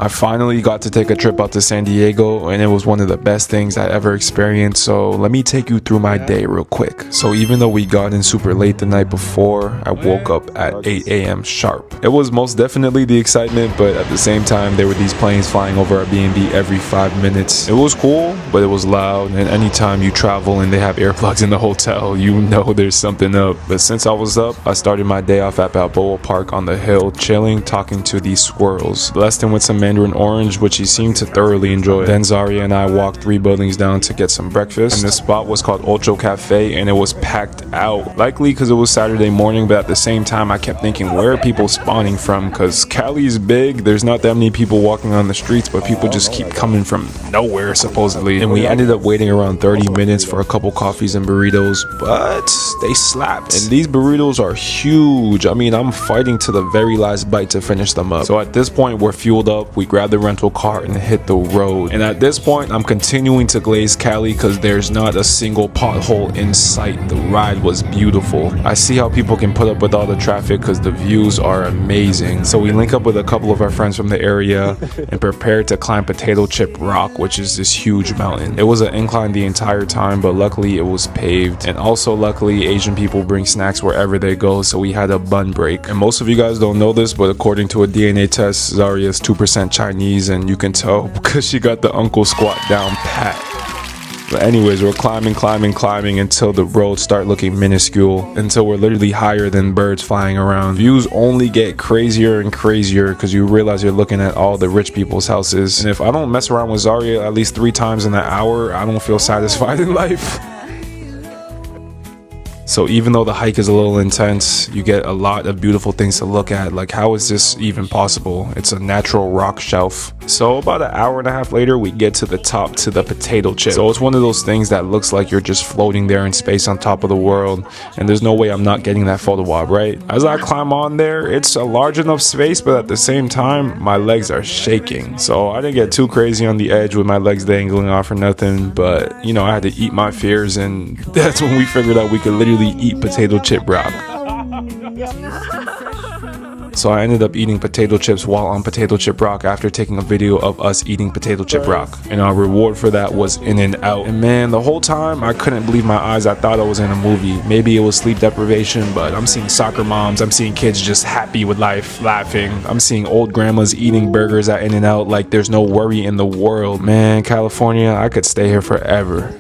I finally got to take a trip out to San Diego, and it was one of the best things I ever experienced. So let me take you through my day real quick. So even though we got in super late the night before, I woke up at 8 a.m. sharp. It was most definitely the excitement, but at the same time, there were these planes flying over our B&B every 5 minutes. It was cool, but it was loud, and anytime you travel and they have earplugs in the hotel, you know there's something up. But since I was up, I started my day off at Balboa Park on the hill, chilling, talking to these squirrels. Blessed him with some mandarin orange, which he seemed to thoroughly enjoy. Then Zaria and I walked 3 buildings down to get some breakfast, and this spot was called Ocho Cafe, and it was packed out. Likely because it was Saturday morning, but at the same time, I kept thinking, where are people spawning from? Because Cali's big, there's not that many people walking on the streets, but people just keep coming from nowhere, supposedly. And we ended up waiting around 30 minutes for a couple coffees and burritos, but they slapped. And these burritos are huge. I mean, I'm fighting to the very last bite to finish them up. So at this point, we're fueled up. We grabbed the rental car and hit the road. And at this point, I'm continuing to glaze Cali because there's not a single pothole in sight. The ride was beautiful. I see how people can put up with all the traffic because the views are amazing. So we link up with a couple of our friends from the area and prepare to climb Potato Chip Rock, which is this huge mountain. It was an incline the entire time, but luckily it was paved. And also luckily, Asian people bring snacks wherever they go, so we had a bun break. And most of you guys don't know this, but according to a DNA test, Zaria is 2% Chinese, and you can tell because she got the uncle squat down pat. But anyways, we're climbing until the roads start looking minuscule, until we're literally higher than birds flying around. Views only get crazier and crazier because you realize you're looking at all the rich people's houses. And if I don't mess around with Zaria at least 3 times in an hour, I don't feel satisfied in life. So even though the hike is a little intense, you get a lot of beautiful things to look at. Like, how is this even possible? It's a natural rock shelf. So about an hour and a half later, we get to the top, to the Potato Chip. So it's one of those things that looks like you're just floating there in space on top of the world, and there's no way I'm not getting that photo op, right? As I climb on there, it's a large enough space, but at the same time, my legs are shaking. So I didn't get too crazy on the edge with my legs dangling off or nothing, but you know, I had to eat my fears, and that's when we figured out we could literally eat Potato Chip Rock. So I ended up eating potato chips while on Potato Chip Rock after taking a video of us eating Potato Chip Rock. And our reward for that was In-N-Out. And man, the whole time I couldn't believe my eyes. I thought I was in a movie. Maybe it was sleep deprivation, but I'm seeing soccer moms. I'm seeing kids just happy with life, laughing. I'm seeing old grandmas eating burgers at In-N-Out like there's no worry in the world. Man, California, I could stay here forever.